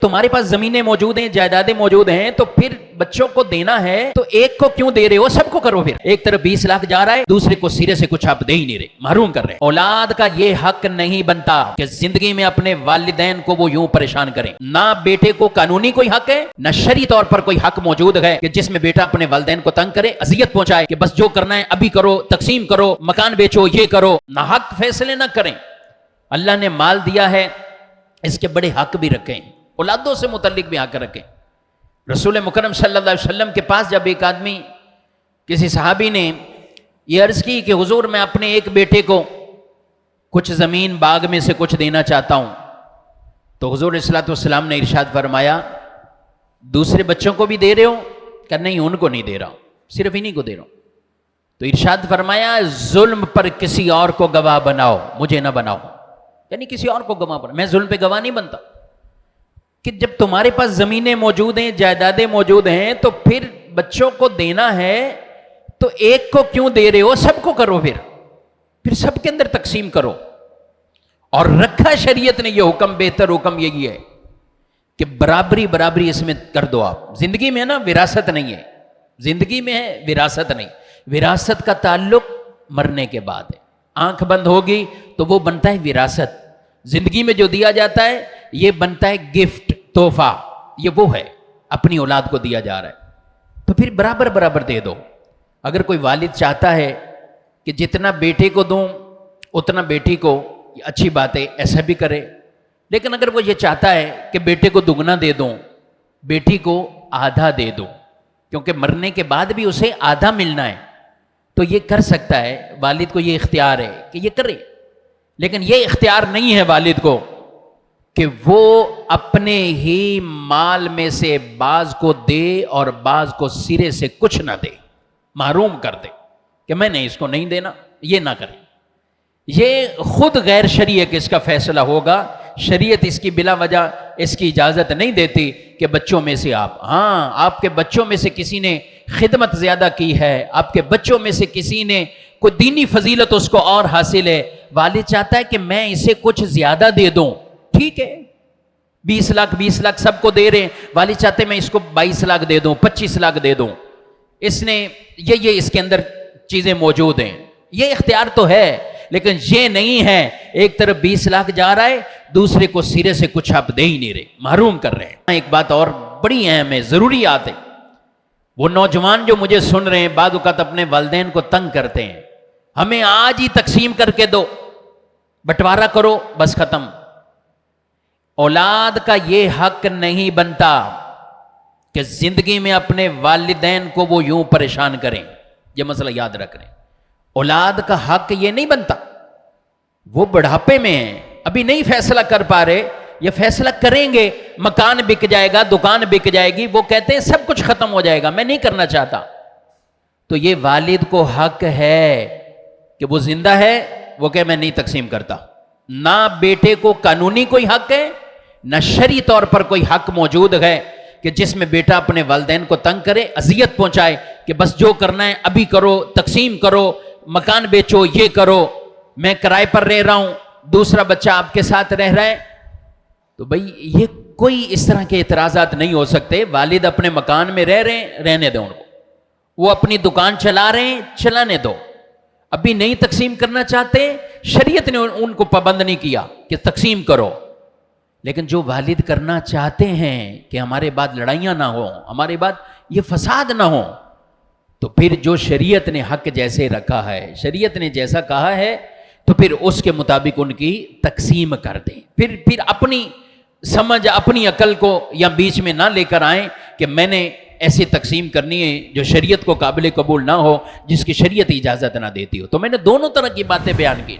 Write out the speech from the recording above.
تمہارے پاس زمینیں موجود ہیں، جائیدادیں موجود ہیں، تو پھر بچوں کو دینا ہے تو ایک کو کیوں دے رہے ہو؟ سب کو کرو۔ پھر ایک طرف 20 لاکھ جا رہا ہے، دوسرے کو سرے سے کچھ آپ دے ہی نہیں رہے، محروم کر رہے ہیں۔ اولاد کا یہ حق نہیں بنتا کہ زندگی میں اپنے والدین کو وہ یوں پریشان کریں۔ نہ بیٹے کو قانونی کوئی حق ہے، نہ شرعی طور پر کوئی حق موجود ہے کہ جس میں بیٹا اپنے والدین کو تنگ کرے، اذیت پہنچائے کہ بس جو کرنا ہے ابھی کرو، تقسیم کرو، مکان بیچو، یہ کرو، نہ حق فیصلے نہ کریں۔ اللہ نے مال دیا ہے، اس کے بڑے حق بھی رکھیں، اولادوں سے متعلق بھی حق رکھیں۔ رسول مکرم صلی اللہ علیہ وسلم کے پاس جب ایک آدمی، کسی صحابی نے یہ عرض کی کہ حضور میں اپنے ایک بیٹے کو کچھ زمین باغ میں سے کچھ دینا چاہتا ہوں، تو حضور صلی اللہ علیہ وسلم نے ارشاد فرمایا دوسرے بچوں کو بھی دے رہے ہو؟ کہ نہیں، ان کو نہیں دے رہا ہوں، صرف انہی کو دے رہا ہوں۔ تو ارشاد فرمایا ظلم پر کسی اور کو گواہ بناؤ، مجھے نہ بناؤ، یعنی کسی اور کو گواہ بناؤ، میں ظلم پہ گواہ نہیں بنتا۔ کہ جب تمہارے پاس زمینیں موجود ہیں، جائیدادیں موجود ہیں، تو پھر بچوں کو دینا ہے تو ایک کو کیوں دے رہے ہو؟ سب کو کرو، پھر سب کے اندر تقسیم کرو۔ اور رکھا شریعت نے یہ حکم، بہتر حکم یہی ہے کہ برابری اس میں کر دو۔ آپ زندگی میں ہے نا، وراثت نہیں ہے، زندگی میں ہے، وراثت نہیں۔ وراثت کا تعلق مرنے کے بعد ہے، آنکھ بند ہوگی تو وہ بنتا ہے وراثت۔ زندگی میں جو دیا جاتا ہے یہ بنتا ہے گفٹ، تحفہ، یہ وہ ہے اپنی اولاد کو دیا جا رہا ہے، تو پھر برابر دے دو۔ اگر کوئی والد چاہتا ہے کہ جتنا بیٹے کو دوں اتنا بیٹی کو، اچھی بات ہے، ایسا بھی کرے۔ لیکن اگر وہ یہ چاہتا ہے کہ بیٹے کو دگنا دے دوں، بیٹی کو آدھا دے دوں، کیونکہ مرنے کے بعد بھی اسے آدھا ملنا ہے، تو یہ کر سکتا ہے، والد کو یہ اختیار ہے کہ یہ کرے۔ لیکن یہ اختیار نہیں ہے والد کو کہ وہ اپنے ہی مال میں سے بعض کو دے اور بعض کو سرے سے کچھ نہ دے، محروم کر دے کہ میں نے اس کو نہیں دینا، یہ نہ کرے۔ یہ خود غیر شرعی ہے کہ اس کا فیصلہ ہوگا۔ شریعت اس کی بلا وجہ اس کی اجازت نہیں دیتی کہ بچوں میں سے آپ کے بچوں میں سے کسی نے خدمت زیادہ کی ہے، آپ کے بچوں میں سے کسی نے کوئی دینی فضیلت اس کو اور حاصل ہے، والد چاہتا ہے کہ میں اسے کچھ زیادہ دے دوں، ٹھیک ہے، 20 لاکھ سب کو دے رہے ہیں، والد چاہتے ہیں میں اس کو 22 لاکھ دے دوں، 25 لاکھ دے دوں، اس نے یہ اس کے اندر چیزیں موجود ہیں، یہ اختیار تو ہے، لیکن یہ نہیں ہے ایک طرف 20 لاکھ جا رہا ہے، دوسرے کو سرے سے کچھ آپ دے ہی نہیں رہے، محروم کر رہے ہیں۔ ایک بات اور بڑی اہم ہے، ضروری یاد ہے، وہ نوجوان جو مجھے سن رہے ہیں بعض اوقات اپنے والدین کو تنگ کرتے ہیں، ہمیں آج ہی تقسیم کر کے دو، بٹوارا کرو، بس ختم۔ اولاد کا یہ حق نہیں بنتا کہ زندگی میں اپنے والدین کو وہ یوں پریشان کریں، یہ مسئلہ یاد رکھ رہے ہیں۔ اولاد کا حق یہ نہیں بنتا، وہ بڑھاپے میں ہیں، ابھی نہیں فیصلہ کر پا رہے، یہ فیصلہ کریں گے، مکان بک جائے گا، دکان بک جائے گی، وہ کہتے ہیں سب کچھ ختم ہو جائے گا، میں نہیں کرنا چاہتا، تو یہ والد کو حق ہے کہ وہ زندہ ہے، وہ کہ میں نہیں تقسیم کرتا۔ نہ بیٹے کو قانونی کوئی حق ہے، نہ شرعی طور پر کوئی حق موجود ہے کہ جس میں بیٹا اپنے والدین کو تنگ کرے، اذیت پہنچائے کہ بس جو کرنا ہے ابھی کرو، تقسیم کرو، مکان بیچو، یہ کرو، میں کرائے پر رہ رہا ہوں، دوسرا بچہ آپ کے ساتھ رہ رہا ہے۔ تو بھئی یہ کوئی اس طرح کے اعتراضات نہیں ہو سکتے۔ والد اپنے مکان میں رہ رہے ہیں، رہنے دو ان کو، وہ اپنی دکان چلا رہے ہیں، چلانے دو، ابھی نہیں تقسیم کرنا چاہتے، شریعت نے ان کو پابند نہیں کیا کہ تقسیم کرو، لیکن جو والد کرنا چاہتے ہیں کہ ہمارے بعد لڑائیاں نہ ہوں، ہمارے بعد یہ فساد نہ ہوں، تو پھر جو شریعت نے حق جیسے رکھا ہے، شریعت نے جیسا کہا ہے، تو پھر اس کے مطابق ان کی تقسیم کر دیں۔ پھر اپنی سمجھ، اپنی عقل کو یا بیچ میں نہ لے کر آئیں کہ میں نے ایسی تقسیم کرنی ہے جو شریعت کو قابل قبول نہ ہو، جس کی شریعت اجازت نہ دیتی ہو۔ تو میں نے دونوں طرح کی باتیں بیان کی۔